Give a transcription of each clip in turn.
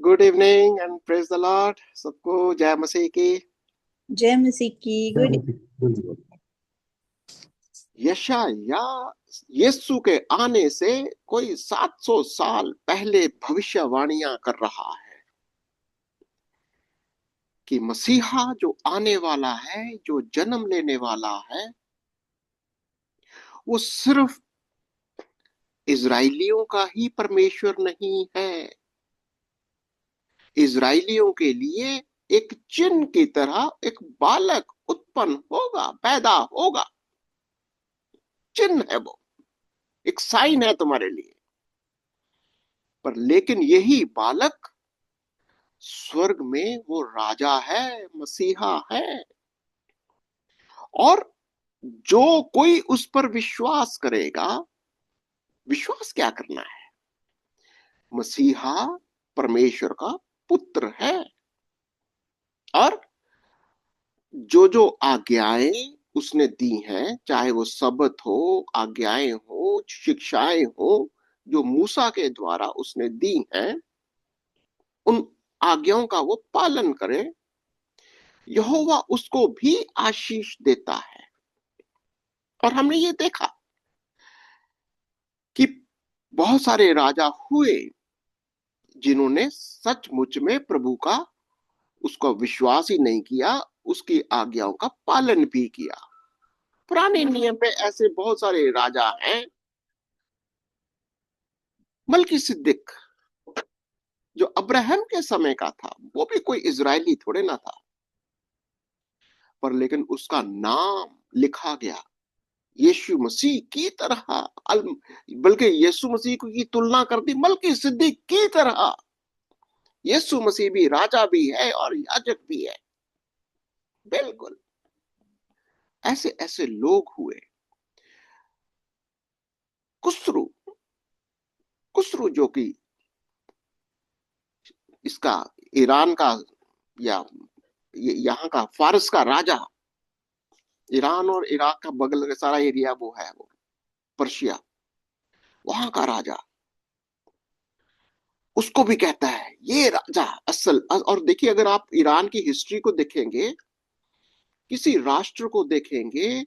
Good evening and praise the Lord. सबको जय मसीह की। जय मसीह की गुड। यशाया यीशु के आने से कोई 700 साल पहले भविष्यवाणियां कर रहा है कि मसीहा जो आने वाला है, जो जन्म लेने वाला है, वो सिर्फ इजराइलियों का ही परमेश्वर नहीं है। इजराइलियों के लिए एक चिन्ह की तरह एक बालक उत्पन्न होगा, पैदा होगा। चिन्ह है वो, एक साइन है तुम्हारे लिए। पर लेकिन यही बालक स्वर्ग में वो राजा है, मसीहा है। और जो कोई उस पर विश्वास करेगा, विश्वास क्या करना है? मसीहा परमेश्वर का पुत्र है। और जो जो आज्ञाएं उसने दी हैं, चाहे वो सबत हो, आज्ञाएं हो, शिक्षाएं हो, जो मूसा के द्वारा उसने दी हैं, उन आज्ञाओं का वो पालन करे, यहोवा उसको भी आशीष देता है। और हमने ये देखा कि बहुत सारे राजा हुए जिन्होंने सचमुच में प्रभु का उसको विश्वास ही नहीं किया, उसकी आज्ञाओं का पालन भी किया। पुराने नियम पे ऐसे बहुत सारे राजा हैं। मलकी सिद्दीक जो अब्राहम के समय का था, वो भी कोई इजरायली थोड़े ना था, पर लेकिन उसका नाम लिखा गया यीशु मसीह की तरह। बल्कि यीशु मसीह की तुलना कर दी मलकी सिद्दीक की तरह। यीशु मसीह भी राजा भी है और याजक भी है। बिल्कुल ऐसे ऐसे लोग हुए। कुसरू, कुसरू जो कि इसका ईरान का या यहाँ का फारस का राजा, ईरान और इराक का बगल का सारा एरिया वो है, वो पर्शिया, वहां का राजा, उसको भी कहता है ये राजा असल। और देखिए, अगर आप ईरान की हिस्ट्री को देखेंगे, किसी राष्ट्र को देखेंगे,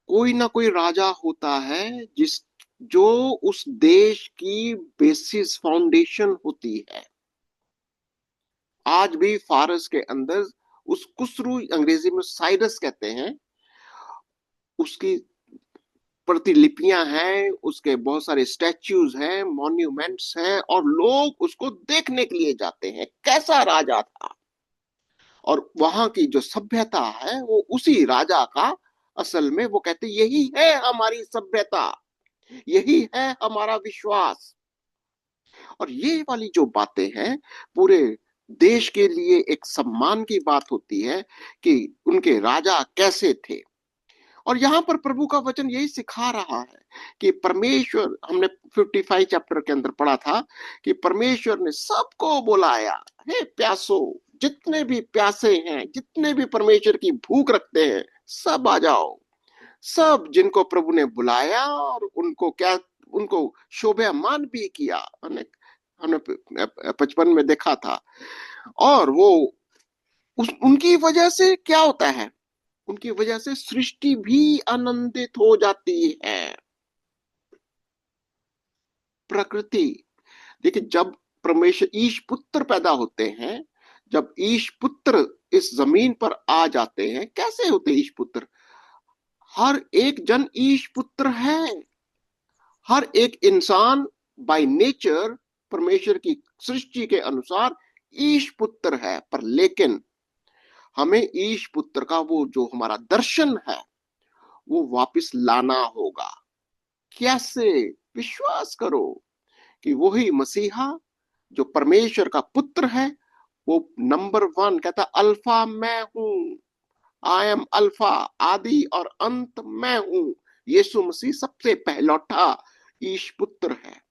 कोई ना कोई राजा होता है जिस जो उस देश की बेसिस फाउंडेशन होती है। आज भी फारस के अंदर उस कुसरू, अंग्रेजी में साइरस कहते हैं, उसकी प्रतिलिपियां हैं, उसके बहुत सारे स्टैच्यूज हैं, मॉन्यूमेंट्स हैं, और लोग उसको देखने के लिए जाते हैं कैसा राजा था। और वहां की जो सभ्यता है वो उसी राजा का, असल में वो कहते यही है हमारी सभ्यता, यही है हमारा विश्वास। और ये वाली जो बातें हैं, पूरे देश के लिए एक सम्मान की बात होती है कि उनके राजा कैसे थे। और यहां पर प्रभु का वचन यही सिखा रहा है कि परमेश्वर, हमने 55 चैप्टर के अंदर पढ़ा था कि परमेश्वर ने सबको बुलाया, हे प्यासो, जितने भी प्यासे हैं, जितने भी परमेश्वर की भूख रखते हैं, सब आ जाओ। सब जिनको प्रभु ने बुलाया और उनको क्या, उनको शोभायमान भी किया। हमने हमने 55 में देखा था। और वो उनकी वजह से क्या होता है, उनकी वजह से सृष्टि भी आनंदित हो जाती है। प्रकृति, देखिए, जब परमेश्वर ईश पुत्र पैदा होते हैं, जब ईश पुत्र इस जमीन पर आ जाते हैं, कैसे होते ईश पुत्र? हर एक जन ईश पुत्र है। हर एक इंसान बाय नेचर परमेश्वर की सृष्टि के अनुसार ईश पुत्र है। पर लेकिन हमें ईश पुत्र का वो जो हमारा दर्शन है, वो वापस लाना होगा। कैसे? विश्वास करो कि वही मसीहा जो परमेश्वर का पुत्र है, वो नंबर वन कहता, अल्फा मैं हूं, आई एम अल्फा, आदि और अंत मैं हूं। यीशु मसीह सबसे पहलौठा ईश पुत्र है।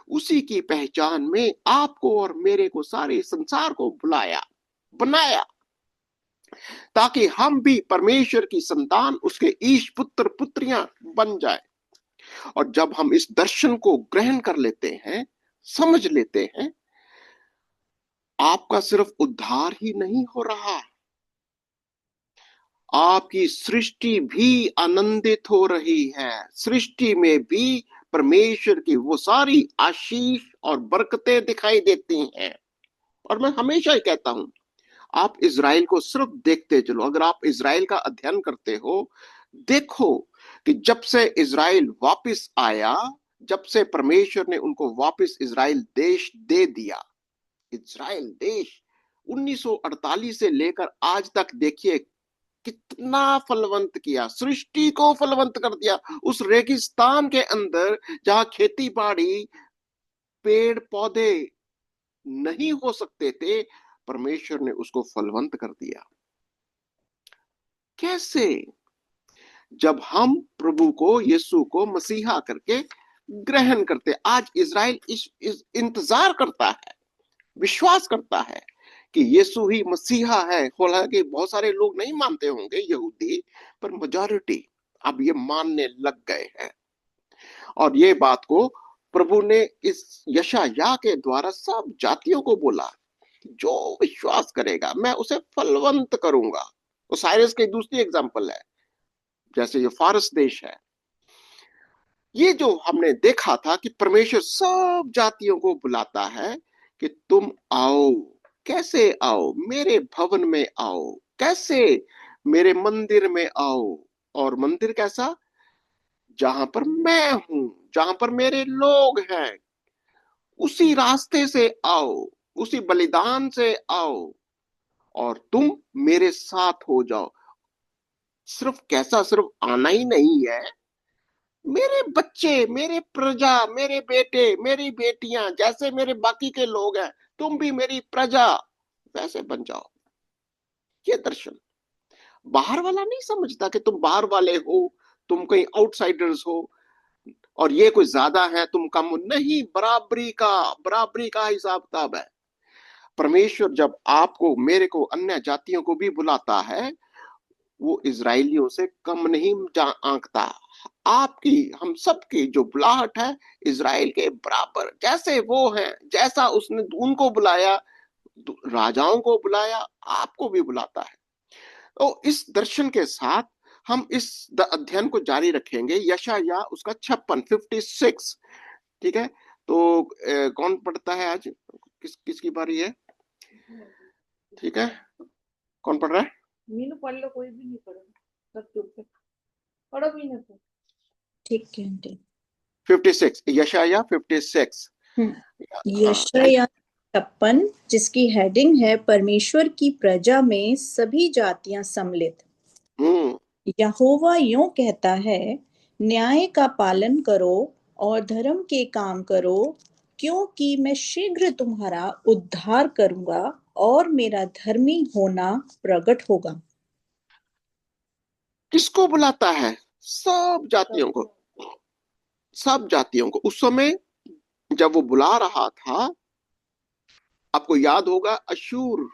उसी की पहचान में आपको और मेरे को, सारे संसार को बुलाया, बनाया, ताकि हम भी परमेश्वर की संतान, उसके ईश पुत्र पुत्रियां बन जाए। और जब हम इस दर्शन को ग्रहण कर लेते हैं, समझ लेते हैं, आपका सिर्फ उद्धार ही नहीं हो रहा, आपकी सृष्टि भी आनंदित हो रही है। सृष्टि में भी परमेश्वर की वो सारी आशीष और बरकतें दिखाई देती हैं। और मैं हमेशा ही कहता हूं, आप इज़राइल को सिर्फ देखते चलो। अगर आप इज़राइल का अध्ययन करते हो, देखो कि जब से इज़राइल वापस आया, जब से परमेश्वर ने उनको वापस इज़राइल देश दे दिया, इज़राइल देश 1948 से लेकर आज तक देखिए कितना फलवंत किया, सृष्टि को फलवंत कर दिया। उस रेगिस्तान के अंदर जहां खेती बाड़ी, पेड़ पौधे नहीं हो सकते थे, परमेश्वर ने उसको फलवंत कर दिया। कैसे? जब हम प्रभु को, यीशु को मसीहा करके ग्रहण करते। आज इज़राइल इस इंतजार करता है, विश्वास करता है कि यीशु ही मसीहा है। हालांकि बहुत सारे लोग नहीं मानते होंगे यहूदी, पर मेजॉरिटी अब ये मानने लग गए हैं। और ये बात को प्रभु ने इस यशायाह के द्वारा सब जातियों को बोला, जो विश्वास करेगा मैं उसे फलवंत करूंगा। वो साइरस की दूसरी एग्जांपल है, जैसे ये फारस देश है। ये जो हमने देखा था कि परमेश्वर सब जातियों को बुलाता है कि तुम आओ। कैसे आओ? मेरे भवन में आओ। कैसे? मेरे मंदिर में आओ। और मंदिर कैसा? जहां पर मैं हूं, जहां पर मेरे लोग हैं, उसी रास्ते से आओ, उसी बलिदान से आओ और तुम मेरे साथ हो जाओ। सिर्फ कैसा? सिर्फ आना ही नहीं है, मेरे बच्चे, मेरे प्रजा, मेरे बेटे, मेरी बेटियां जैसे मेरे बाकी के लोग हैं, तुम भी मेरी प्रजा वैसे बन जाओ। ये दर्शन बाहर वाला नहीं समझता कि तुम बाहर वाले हो, तुम कहीं आउटसाइडर्स हो और ये कोई ज्यादा है, तुम कम हो। नहीं, बराबरी का हिसाब किताब है। परमेश्वर जब आपको, मेरे को, अन्य जातियों को भी बुलाता है, वो इजरायलियों से कम नहीं आंकता। आपकी, हम सबकी जो बुलाहट है, इजराइल के बराबर। जैसे वो हैं, जैसा उसने उनको बुलाया, राजाओं को बुलाया, आपको भी बुलाता है। तो इस दर्शन के साथ हम इस अध्ययन को जारी रखेंगे। यशायाह उसका 56, ठीक है। तो कौन पढ़ता है आज? किसकी बारी है? ठीक है, कौन पढ़ रहा है? मीनू पढ़ लो, कोई भी नहीं पढ़ो, सब चुप है। पढ़ो मीनू को। ठीक है आंटी। 56, यशायाह 56। यशायाह 56, जिसकी हेडिंग है परमेश्वर की प्रजा में सभी जातियां सम्मिलित। हम्म यहोवा यूं कहता है, न्याय का पालन करो और धर्म के काम करो, क्योंकि मैं शीघ्र तुम्हारा उद्धार करूंगा और मेरा धर्मी होना प्रकट होगा। किसको बुलाता है? सब जातियों को, सब जातियों को। उस समय जब वो बुला रहा था, आपको याद होगा, अशूर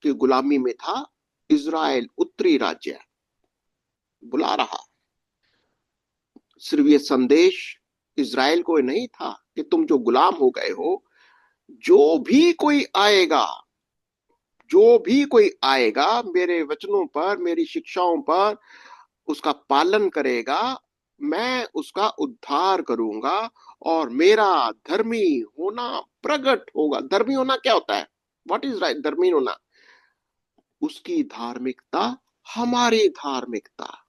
की गुलामी में था इज़राइल, उत्तरी राज्य। बुला रहा, सिर्फ ये संदेश इज़राइल को नहीं था कि तुम जो गुलाम हो गए हो, जो भी कोई आएगा, जो भी कोई आएगा मेरे वचनों पर, मेरी शिक्षाओं पर, उसका पालन करेगा, मैं उसका उद्धार करूंगा और मेरा धर्मी होना प्रकट होगा। धर्मी होना क्या होता है? What is right? धर्मी होना, उसकी धार्मिकता हमारी धार्मिकता,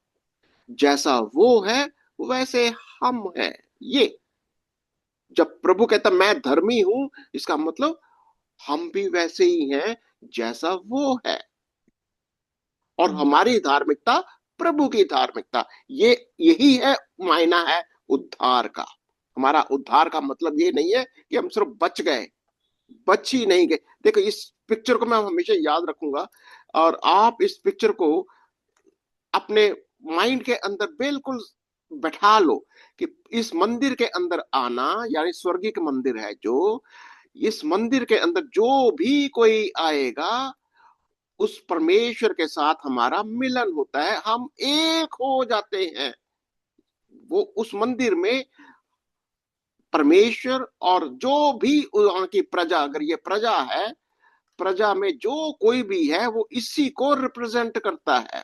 जैसा वो है वैसे हम हैं। ये जब प्रभु कहता मैं धर्मी हूं, इसका मतलब हम भी वैसे ही हैं जैसा वो है। और हमारी धार्मिकता प्रभु की धार्मिकता, ये यही है, मायना है उद्धार का। हमारा उद्धार का मतलब ये नहीं है कि हम सिर्फ बच गए, बच ही नहीं गए। देखो, इस पिक्चर को मैं हमेशा याद रखूंगा, और आप इस पिक्चर को अपने माइंड के अंदर बिल्कुल बैठा लो कि इस मंदिर के अंदर आना, यानी स्वर्गीय मंदिर है जो, इस मंदिर के अंदर जो भी कोई आएगा, उस परमेश्वर के साथ हमारा मिलन होता है, हम एक हो जाते हैं। वो उस मंदिर में परमेश्वर और जो भी वहां की प्रजा, अगर ये प्रजा है, प्रजा में जो कोई भी है वो इसी को रिप्रेजेंट करता है,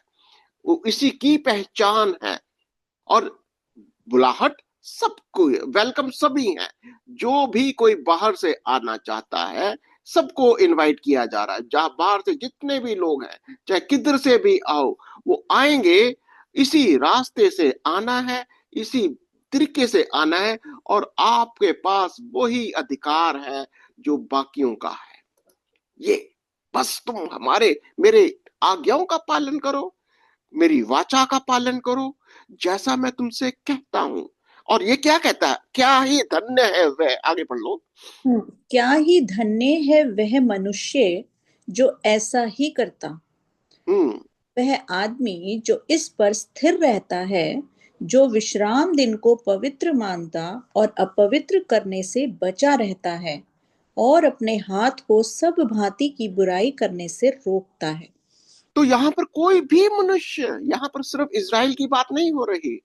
वो इसी की पहचान है। और बुलाहट सबको, वेलकम सभी है। जो भी कोई बाहर से आना चाहता है सबको इनवाइट किया जा रहा है। जहां बाहर से जितने भी लोग हैं, चाहे किधर से भी आओ, वो आएंगे। इसी रास्ते से आना है, इसी तरीके से आना है, और आपके पास वही अधिकार है जो बाकियों का है। ये बस तुम हमारे मेरे आज्ञाओं का पालन करो, मेरी वाचा का पालन करो, जैसा मैं तुमसे कहता हूं। और ये क्या कहता है, क्या ही धन्य है वह, आगे पढ़ लो। क्या ही धन्य है वह मनुष्य जो ऐसा ही करता, हम्म। वह आदमी जो इस पर स्थिर रहता है, जो विश्राम दिन को पवित्र मानता और अपवित्र करने से बचा रहता है, और अपने हाथ को सब भांति की बुराई करने से रोकता है। तो यहां पर कोई भी मनुष्य, यहां पर सिर्फ इज़राइल की बात नहीं हो रही।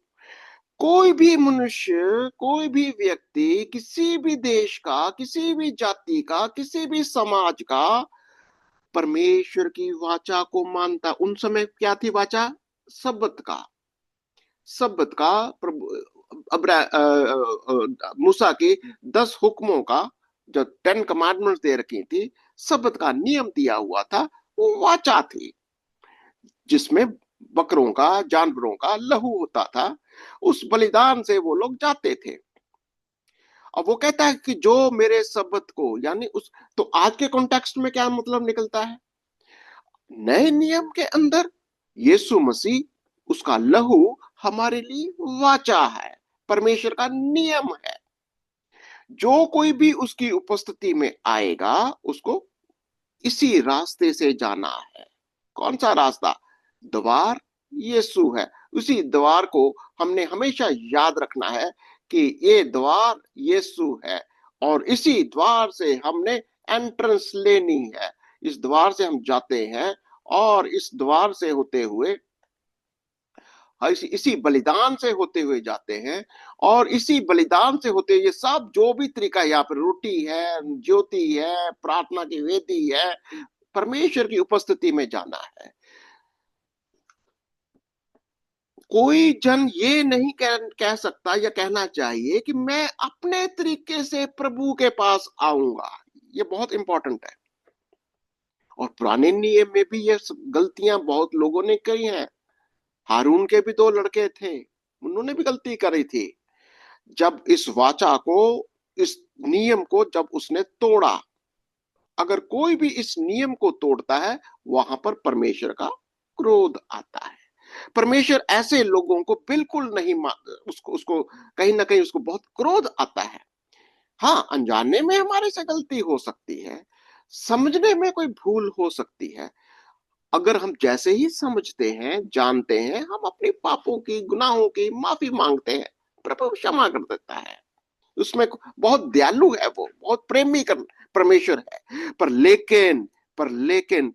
कोई भी मनुष्य, कोई भी व्यक्ति, किसी भी देश का, किसी भी जाति का, किसी भी समाज का, परमेश्वर की वाचा को मानता। उन समय क्या थी वाचा? सब्बत का, सब्बत का, प्रभु मूसा के 10 हुक्मों का, जो 10 कमांडमेंट्स दे रखी थी, सब्बत का नियम दिया हुआ था, वो वाचा थी, जिसमें बकरों का, जानवरों का लहू होता था। उस बलिदान से वो लोग जाते थे। अब वो कहता है कि जो मेरे सब्बत को, यानी उस, तो आज के कॉन्टेक्स्ट में क्या मतलब निकलता है? नए नियम के अंदर यीशु मसीह, उसका लहू हमारे लिए वाचा है, परमेश्वर का नियम है। जो कोई भी उसकी उपस्थिति में आएगा, उसको इसी रास्ते से जाना है। कौन सा रास्ता? द्वार यीशु है। उसी द्वार को हमने हमेशा याद रखना है कि ये द्वार यीशु है, और इसी द्वार से हमने एंट्रेंस लेनी है। इस द्वार से हम जाते हैं, और इस द्वार से होते हुए, इसी बलिदान से होते हुए जाते हैं। और इसी बलिदान से होते हुए, ये सब जो भी तरीका, यहाँ पर रोटी है, ज्योति है, प्रार्थना की वेदी है, परमेश्वर की उपस्थिति में जाना है। कोई जन ये नहीं कह सकता या कहना चाहिए कि मैं अपने तरीके से प्रभु के पास आऊंगा। ये बहुत इंपॉर्टेंट है। और पुराने नियम में भी ये गलतियां बहुत लोगों ने की हैं। हारून के भी 2 लड़के थे, उन्होंने भी गलती करी थी। जब इस वाचा को, इस नियम को जब उसने तोड़ा, अगर कोई भी इस नियम को तोड़ता है, वहां पर परमेश्वर का क्रोध आता है। परमेश्वर ऐसे लोगों को बिल्कुल नहीं उसको उसको कहीं ना कहीं उसको बहुत क्रोध आता है। हाँ, अनजाने में हमारे से गलती हो सकती है, समझने में कोई भूल हो सकती है। अगर हम जैसे ही समझते हैं, जानते हैं, हम अपने पापों की, गुनाहों की माफी मांगते हैं, प्रभु क्षमा कर देता है। उसमें बहुत दयालु है, वो बहुत प्रेमी कर परमेश्वर है। पर लेकिन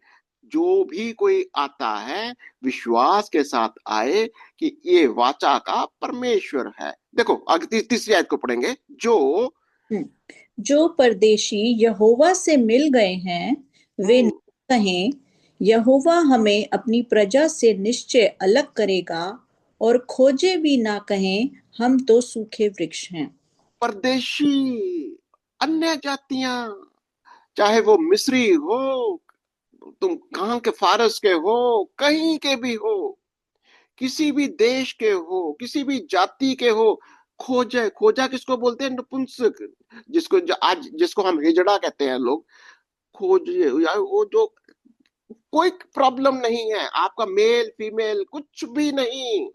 जो भी कोई आता है, विश्वास के साथ आए कि ये वाचा का परमेश्वर है। देखो आगे तीसरी आयत को पढ़ेंगे। जो जो परदेशी यहोवा से मिल गए हैं, वे न हम्म, कहें, यहोवा हमें अपनी प्रजा से निश्चय अलग करेगा, और खोजे भी ना कहें, हम तो सूखे वृक्ष हैं। परदेशी, अन्य जातियां, चाहे वो मिस्री हो, तुम कहाँ के, फारस के हो, कहीं के भी हो, किसी भी देश के हो, किसी भी जाति के हो, खोजा, खोजा किसको बोलते हैं? नपुंसक, आज जिसको हम हिजड़ा कहते हैं लोग। खोजिए यार, वो जो, कोई प्रॉब्लम नहीं है, आपका मेल फीमेल कुछ भी नहीं,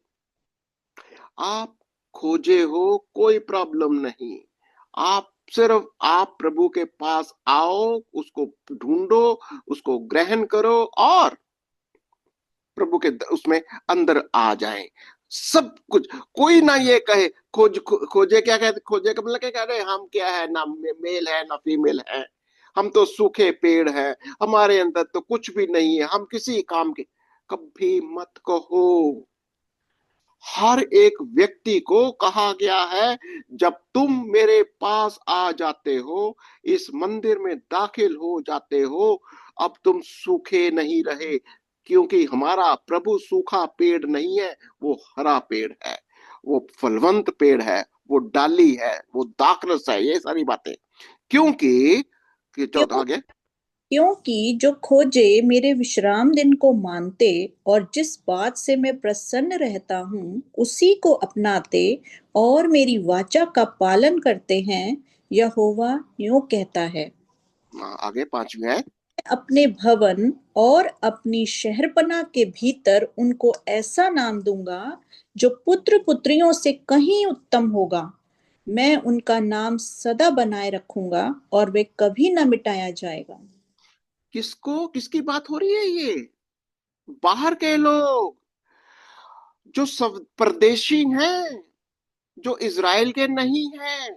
आप खोजे हो, कोई प्रॉब्लम नहीं। आप सिर्फ, आप प्रभु के पास आओ, उसको ढूंढो, उसको ग्रहण करो, और प्रभु के उसमें अंदर आ जाएं। सब कुछ, कोई ना ये कहे खोजे, क्या कहते, खोजे का मतलब क्या कह रहे, हम क्या है, ना मेल है ना फीमेल है, हम तो सूखे पेड़ हैं, हमारे अंदर तो कुछ भी नहीं है, हम किसी काम के, कभी मत कहो। हर एक व्यक्ति को कहा गया है, जब तुम मेरे पास आ जाते हो, इस मंदिर में दाखिल हो जाते हो, अब तुम सूखे नहीं रहे, क्योंकि हमारा प्रभु सूखा पेड़ नहीं है, वो हरा पेड़ है, वो फलवंत पेड़ है, वो डाली है, वो दाखरस है, ये सारी बातें। क्योंकि चौथा क्यों आगे। क्योंकि जो खोजे मेरे विश्राम दिन को मानते और जिस बात से मैं प्रसन्न रहता हूँ उसी को अपनाते और मेरी वाचा का पालन करते हैं, यहोवा यूं कहता है। आगे पांचवी है। मैं अपने भवन और अपनी शहरपनाह के भीतर उनको ऐसा नाम दूंगा जो पुत्र पुत्रियों से कहीं उत्तम होगा। मैं उनका नाम सदा बनाए रखूंगा और वे कभी न मिटाया जाएगा। किसको, किसकी बात हो रही है ये? बाहर के लोग, जो सब परदेशी हैं, जो इज़राइल के नहीं हैं,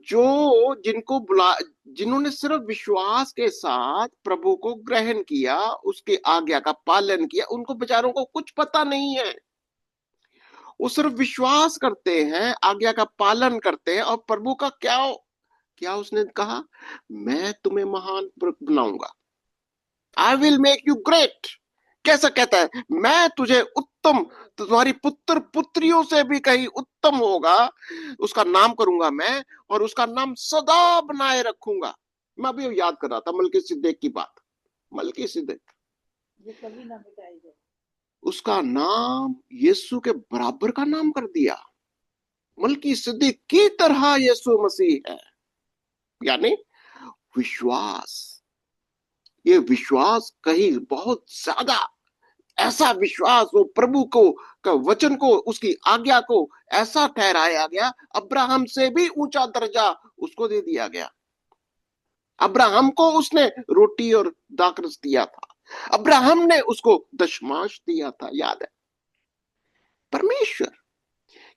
जो जिनको बुला जिन्होंने सिर्फ विश्वास के साथ प्रभु को ग्रहण किया, उसके आज्ञा का पालन किया, उनको बेचारों को कुछ पता नहीं है। वो सिर्फ विश्वास करते हैं, आज्ञा का पालन करते हैं, और प्रभु का क्या क्या उसने कहा, मैं तुम्हें महान बनाऊंगा, I will make you great. कैसा कहता है, मैं तुझे उत्तम, तुम्हारी पुत्र पुत्रियों से भी कहीं उत्तम होगा, उसका नाम करूंगा मैं, और उसका नाम सदा बनाए रखूंगा। मैं अभी याद कर रहा था मलकी सिद्दीक की बात। मलकी सिद्दीक, ये कभी ना मिटाएगा। उसका नाम यीशु के बराबर का नाम कर दिया। मलकी सिद्दीक की तरह यीशु मसीह है, यानी विश्वास। ये विश्वास कहीं बहुत ज्यादा, ऐसा विश्वास, वो प्रभु को का वचन को, उसकी आज्ञा को ऐसा ठहराया गया, अब्राहम से भी ऊंचा दर्जा उसको दे दिया गया। अब्राहम को उसने रोटी और दाखरस दिया था, अब्राहम ने उसको दशमांश दिया था, याद है? परमेश्वर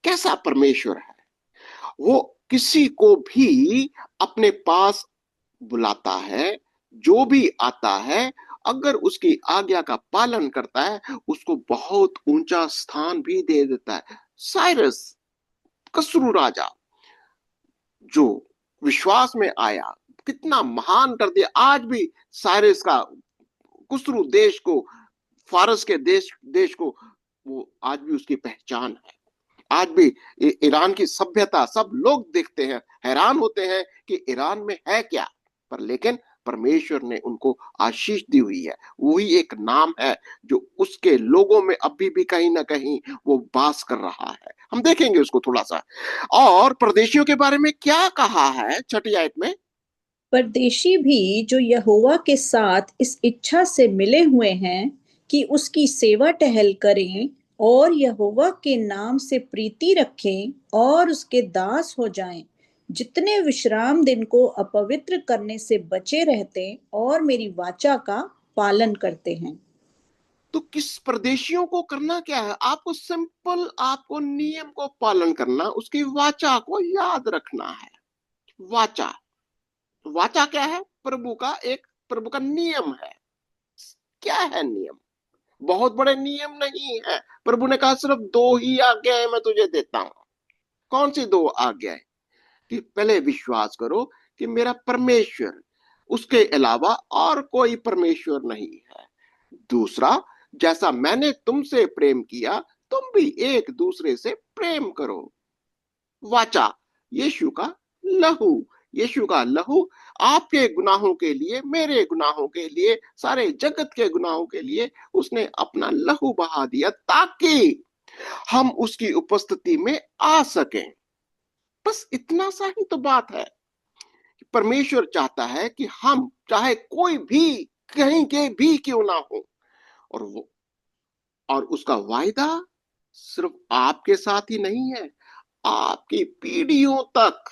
कैसा परमेश्वर है, वो किसी को भी अपने पास बुलाता है, जो भी आता है, अगर उसकी आज्ञा का पालन करता है, उसको बहुत ऊंचा स्थान भी दे देता है। साइरस, कसरू राजा, जो विश्वास में आया, कितना महान कर दिया। आज भी साइरस का, कुसरू देश को, फारस के देश देश को, वो आज भी उसकी पहचान है। आज भी ईरान की सभ्यता सब लोग देखते हैं, हैरान होते हैं कि ईरान में है क्या, पर लेकिन परमेश्वर ने उनको आशीष दी हुई है। वही एक नाम है जो उसके लोगों में अभी भी कहीं ना कहीं वो वास कर रहा है। हम देखेंगे उसको थोड़ा सा। और परदेशियों के बारे में क्या कहा है छठी आयत में? परदेशी भी जो यहोवा के साथ इस इच्छा से मिले हुए हैं कि उसकी सेवा टहल करें और यहोवा के नाम से प्रीति रखें और उसके दास हो जाएं, जितने विश्राम दिन को अपवित्र करने से बचे रहते और मेरी वाचा का पालन करते हैं। तो किस परदेशियों को करना क्या है? आपको सिंपल, आपको नियम को पालन करना, उसकी वाचा को याद रखना है। वाचा, वाचा क्या है? प्रभु का एक, प्रभु का नियम है। क्या है नियम? बहुत बड़े नियम नहीं है। प्रभु ने कहा सिर्फ दो ही आज्ञाएं मैं तुझे देता हूं। कौन सी दो आज्ञाएं? कि पहले विश्वास करो कि मेरा परमेश्वर, उसके अलावा और कोई परमेश्वर नहीं है। दूसरा, जैसा मैंने तुमसे प्रेम किया, तुम भी एक दूसरे से प्रेम करो। वाचा, यीशु का लहू, यीशु का लहू आपके गुनाहों के लिए, मेरे गुनाहों के लिए, सारे जगत के गुनाहों के लिए उसने अपना लहू बहा दिया, ताकि हम उसकी उपस्थिति में आ सकें। बस इतना सा ही तो बात है। परमेश्वर चाहता है कि हम, चाहे कोई भी कहीं के भी क्यों ना हो, और वो, और उसका वायदा सिर्फ आपके साथ ही नहीं है, आपकी पीढ़ियों तक,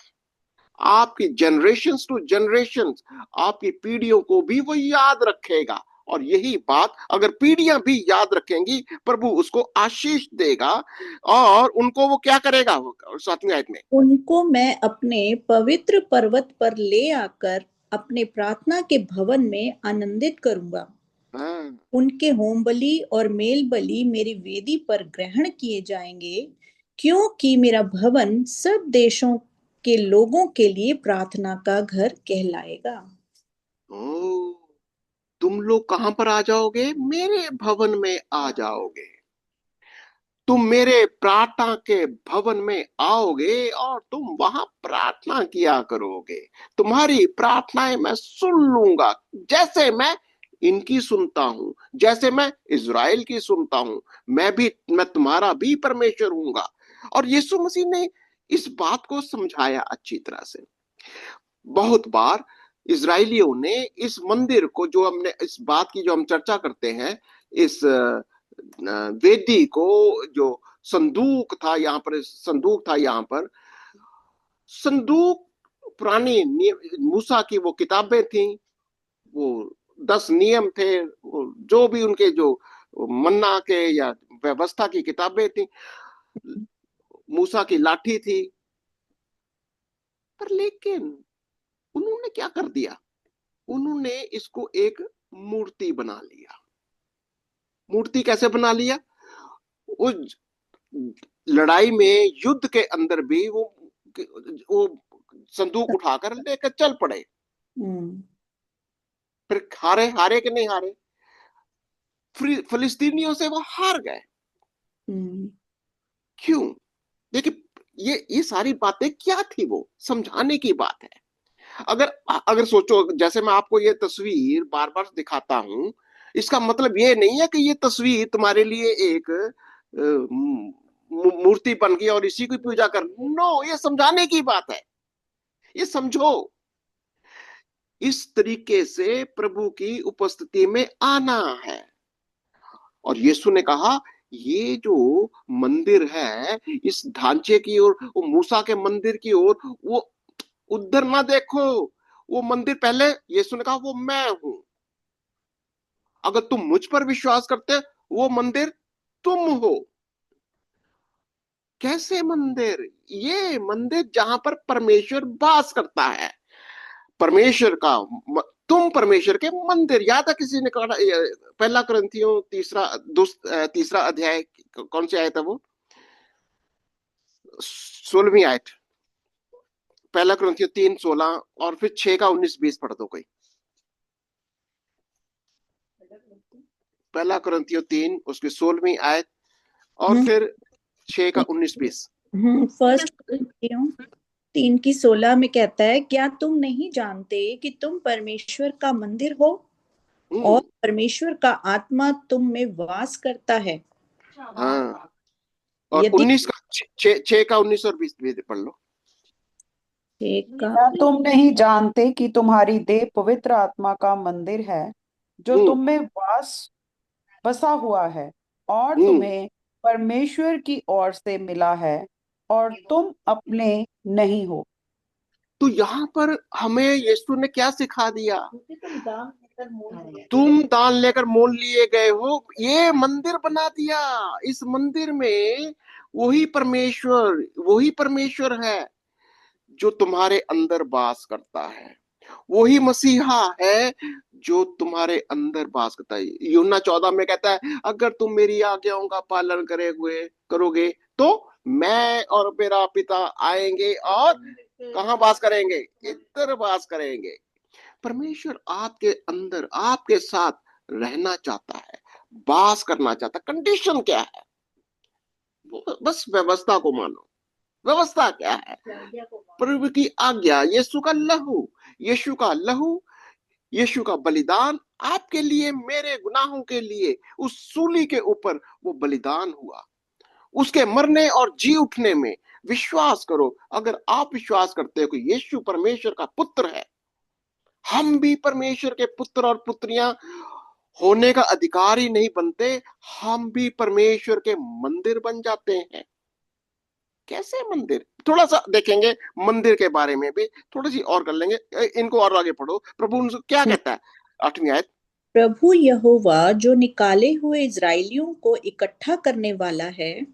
आपकी जनरेशन टू जनरेशन, आपकी पीढ़ियों को भी वो याद रखेगा। और यही बात अगर पीढ़ियां भी याद रखेंगी, प्रभु उसको आशीष देगा। और उनको वो क्या करेगा? सातवीं आयत में, उनको मैं अपने पवित्र पर्वत पर ले आकर अपने प्रार्थना के भवन में आनंदित करूंगा। हाँ। उनके होम बलि और मेल बलि मेरी वेदी पर ग्रहण किए जाएंगे, क्योंकि मेरा भवन सब देशों के लोगों के लिए प्रार्थना का घर कहलाएगा। ओ, तुम लोग कहां पर आ जाओगे? मेरे भवन में आ जाओगे। तुम मेरे प्रार्थना के भवन में आओगे और तुम वहां प्रार्थना किया करोगे। तुम्हारी प्रार्थनाएं मैं सुन लूंगा, जैसे मैं इनकी सुनता हूं, जैसे मैं इज़राइल की सुनता हूं। मैं तुम्हारा भी परमेश्वर हूंगा। और यीशु मसीह ने इस बात को समझाया अच्छी तरह से। बहुत बार इजरायलियों ने इस मंदिर को, जो हमने इस बात की जो हम चर्चा करते हैं, इस वेदी को, जो संदूक था यहाँ पर, संदूक, मूसा की वो किताबें थी, वो 10 नियम थे, जो भी उनके जो मन्ना के या व्यवस्था की किताबें थी, मूसा की लाठी थी। पर लेकिन उन्होंने क्या कर दिया? उन्होंने इसको एक मूर्ति बना लिया। मूर्ति कैसे बना लिया? उस लड़ाई में, युद्ध के अंदर भी वो संदूक उठाकर लेकर चल पड़े। हम्म। फिर हारे, हारे कि नहीं हारे? फिलिस्तीनियों से वो हार गए। हम्म। क्यों? देखिए, ये सारी बातें क्या थी, वो समझाने की बात है। अगर अगर सोचो, जैसे मैं आपको ये तस्वीर बार बार दिखाता हूं, इसका मतलब ये नहीं है कि ये तस्वीर तुम्हारे लिए एक मूर्ति बन गई और इसी की पूजा कर। नो, ये समझाने की बात है। ये समझो, इस तरीके से प्रभु की उपस्थिति में आना है। और यीशु ने कहा, ये जो मंदिर है, इस ढांचे की ओर, वो मूसा के मंदिर की ओर, वो उधर ना देखो। वो मंदिर पहले, यीशु ने कहा, वो मैं हूं। अगर तुम मुझ पर विश्वास करते, वो मंदिर तुम हो। कैसे मंदिर? ये मंदिर जहां पर परमेश्वर वास करता है। परमेश्वर का, तुम परमेश्वर के मंदिर। याद है किसी ने कहा, पहला कुरिन्थियों तीसरा अध्याय, कौन सी आयत है वो? 16वीं आयत। पहला कुरिन्थियों 3:16, और फिर 6 का 19-20 पढ़ दो कोई। पहला कुरिन्थियों 3 उसकी 16वीं आयत, और हम्म। फिर 6 का 19-20। 1 तीन की 16 में कहता है, क्या तुम नहीं जानते कि तुम परमेश्वर का मंदिर हो और हम्म। परमेश्वर का आत्मा तुम में वास करता है? हाँ। और यदि 6 का 19 और 20 भी पढ़ लो। एक का क्या तुम नहीं जानते कि तुम्हारी देह पवित्र आत्मा का मंदिर है, जो हम्म। तुम में वास बसा हुआ है, और हम्म। तुम्हें परमेश्वर की ओर से मिला है, और तुम अपने नहीं हो। तो यहाँ पर हमें यीशु ने क्या सिखा दिया? तुम दान लेकर मोल लिए गए तुम दान लेकर मोल लिए गए हो, ये मंदिर बना दिया। इस मंदिर में वही परमेश्वर है जो तुम्हारे अंदर वास करता है। वही मसीहा है जो तुम्हारे अंदर वास करता है। यूहन्ना 14 में कहता है, अगर तुम मेरी आज्ञाओं का पालन करोगे, तो मैं और मेरा पिता आएंगे और कहाँ वास करेंगे? इधर वास करेंगे। परमेश्वर आपके अंदर, आपके साथ रहना चाहता है, वास करना चाहता है। कंडीशन क्या है? बस व्यवस्था को मानो। व्यवस्था क्या है? प्रभु की आज्ञा, यीशु का लहू, यीशु का बलिदान आपके लिए, मेरे गुनाहों के लिए उस सूली के ऊपर वो बलिदान हुआ। उसके मरने और जी उठने में विश्वास करो। अगर आप विश्वास करते हो कि यीशु परमेश्वर का पुत्र है, हम भी परमेश्वर के पुत्र और पुत्रियां होने का अधिकारी नहीं बनते, हम भी परमेश्वर के मंदिर बन जाते हैं। कैसे मंदिर? थोड़ा सा देखेंगे मंदिर के बारे में भी, थोड़ी सी और कर लेंगे। इनको और आगे पढ़ो, प्रभु उनसे क्या कहता है? 8वीं आयत। प्रभु यहोवा जो निकाले हुए इज़राइलियों को इकट्ठा करने वाला है,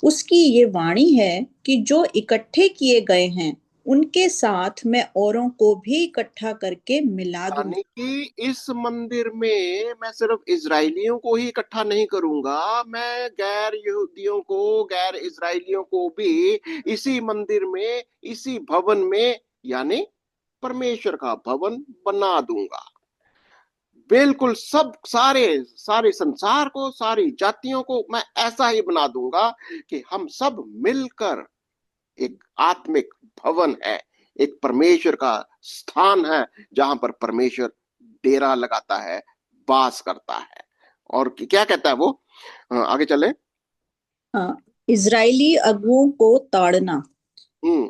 उसकी ये वाणी है कि जो इकट्ठे किए गए हैं उनके साथ मैं औरों को भी इकट्ठा करके मिला दूंगा। यानी कि इस मंदिर में मैं सिर्फ इजरायलियों को ही इकट्ठा नहीं करूंगा, मैं गैर यहूदियों को, गैर इजरायलियों को भी इसी मंदिर में, इसी भवन में, यानी परमेश्वर का भवन बना दूंगा। बिल्कुल सब, सारे सारे संसार को, सारी जातियों को मैं ऐसा ही बना दूंगा कि हम सब मिलकर एक आत्मिक भवन है, एक परमेश्वर का स्थान है, जहां पर परमेश्वर डेरा लगाता है, वास करता है। और क्या कहता है वो, आगे चले। हाँ, इजरायली अगुओं को ताड़ना। हम्म।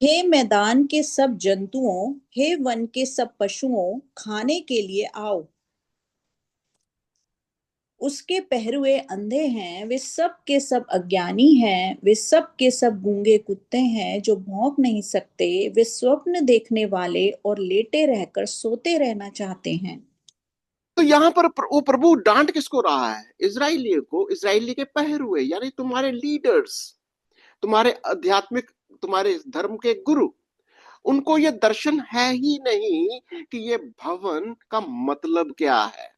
हे मैदान के सब जंतुओं, हे वन के सब पशुओं, खाने के लिए आओ। उसके पहरुए अंधे हैं, वे सब के सब अज्ञानी हैं, वे सब के सब गूंगे कुत्ते हैं जो भौंक नहीं सकते, वे स्वप्न देखने वाले और लेटे रहकर सोते रहना चाहते हैं। तो यहाँ पर वो प्रभु डांट किसको रहा है? इजराइलियों को, इजराइली के पहरुए, यानी तुम्हारे लीडर्स, तुम्हारे आध्यात्मिक, तुम्हारे धर्म के गुरु। उनको ये दर्शन है ही नहीं कि ये भवन का मतलब क्या है।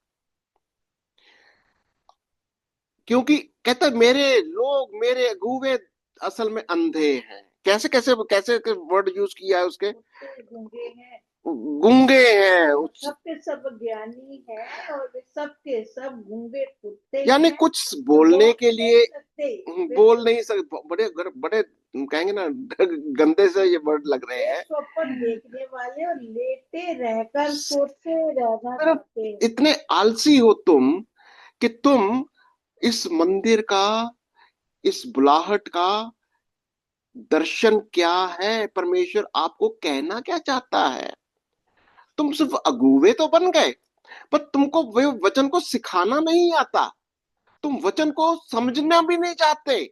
क्योंकि कहता है मेरे लोग, मेरे अगुवे असल में अंधे हैं। कैसे कैसे कैसे वर्ड यूज किया है उसके, गूंगे हैं, गूंगे हैं सब के सब ज्ञानी हैं, और वे सब के सब गूंगे कुत्ते यानी हैं कुछ जो बोलने भौंक के नहीं लिए, सकते, वे बोल नहीं सकते, बड़े बड़े कहेंगे ना, गंदे से ये वर्ड लग रहे हैं। स्वप्न देखने वाले और लेटे रहकर सोते रहना सिर्फ चाहते हैं। इतने आलसी हो तुम कि तुम इस मंदिर का, इस बुलाहट का दर्शन क्या है, परमेश्वर आपको कहना क्या चाहता है। तुम सिर्फ अगुवे तो बन गए, पर तुमको वे वचन को सिखाना नहीं आता, तुम वचन को समझना भी नहीं चाहते।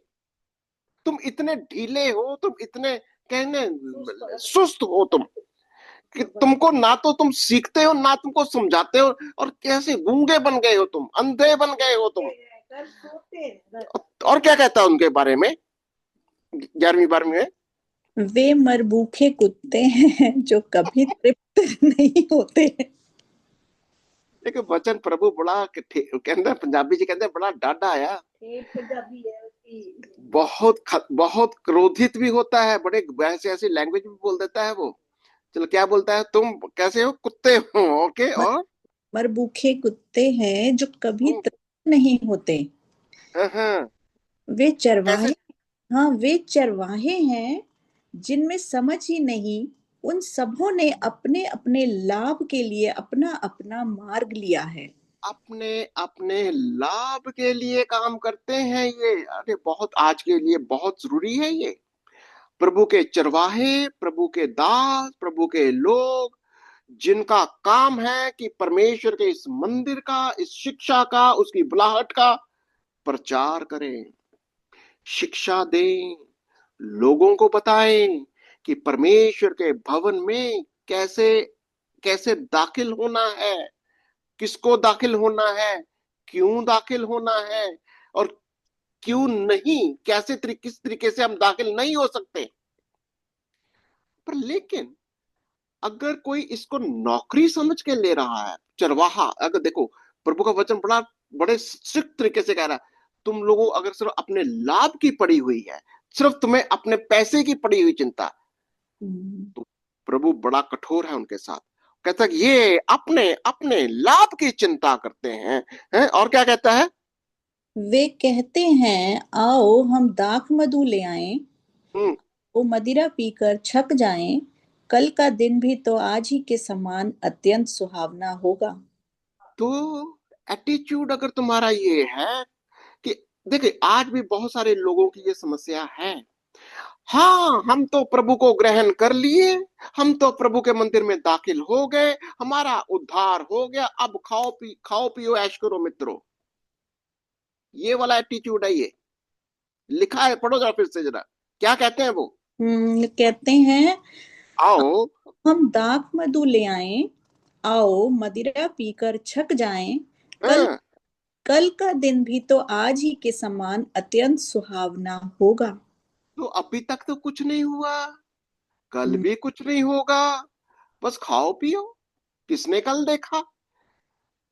तुम इतने ढीले हो, तुम इतने कहने सुस्त हो तुम, कि तुमको ना तो तुम सीखते हो, ना तुमको समझाते हो, और कैसे गूंगे बन गए हो तुम, अंधे बन गए हो तुम। और क्या कहता है उनके बारे में 11वीं 12वीं में? वे मरभूखे कुत्ते हैं जो कभी तृप्त नहीं होते। देखो वचन प्रभु बड़ा कहते हैं, पंजाबी जी कहते हैं बड़ा डाढ़ा आया, पंजाबी है उसकी। बहुत क्रोधित भी होता है, बड़े ऐसी ऐसी लैंग्वेज भी बोल देता है वो। चलो क्या बोलता है, तुम कैसे हो, कुत्ते हो, ओके, मर, और मरभूखे कुत्ते हैं जो कभी हम्म, तृप्त नहीं होते। हाँ हाँ, वे कैसे? चरवाहे, हाँ वे चरवाहे हैं जिनमें समझ ही नहीं। उन सबों ने अपने अपने लाभ के लिए अपना अपना मार्ग लिया है। अपने अपने लाभ के लिए काम करते हैं ये। अरे बहुत, आज के लिए बहुत जरूरी है ये। प्रभु के चरवाहे, प्रभु के दास, प्रभु के लोग, जिनका काम है कि परमेश्वर के इस मंदिर का, इस शिक्षा का, उसकी बुलाहट का प्रचार करें, शिक्षा दें, लोगों को बताएं कि परमेश्वर के भवन में कैसे कैसे दाखिल होना है, किसको दाखिल होना है, क्यों दाखिल होना है, और क्यों नहीं, किस तरीके से हम दाखिल नहीं हो सकते। पर लेकिन अगर कोई इसको नौकरी समझ के ले रहा है, चरवाहा, अगर देखो प्रभु का वचन बड़े स्ट्रिक्ट तरीके से कह रहा है, तुम लोगों अगर सिर्फ अपने लाभ की पड़ी हुई है, सिर्फ तुम्हें अपने पैसे की पड़ी हुई चिंता, हम्म। तो प्रभु बड़ा कठोर है उनके साथ। कहता है कि ये अपने अपने लाभ की चिंता करते हैं, और क्या कहता है? वे कहते हैं आओ हम दाख मधु ले आएं, हम्म। वो मदिरा पीकर छक जाएं, कल का दिन भी तो आज ही के समान अत्यंत सुहावना होगा। तो एटीट्यूड अगर तुम्हारा ये है कि, देखिए आज भी बहुत सारे लोगों की ये समस्या है, हाँ हम तो प्रभु को ग्रहण कर लिए, हम तो प्रभु के मंदिर में दाखिल हो गए, हमारा उद्धार हो गया, अब खाओ पियो ऐश करो मित्रों। ये वाला एटीट्यूड है ये, लिखा है, पढ़ो जरा फिर से जरा, क्या कहते हैं वो? कहते हैं आओ, हम दाख मधु ले आएं, आओ मदिरा पीकर छक जाएं, कल हाँ, कल का दिन भी तो आज ही के समान अत्यंत सुहावना होगा। तो अभी तक तो कुछ नहीं हुआ, कल भी कुछ नहीं होगा, बस खाओ पियो, किसने कल देखा।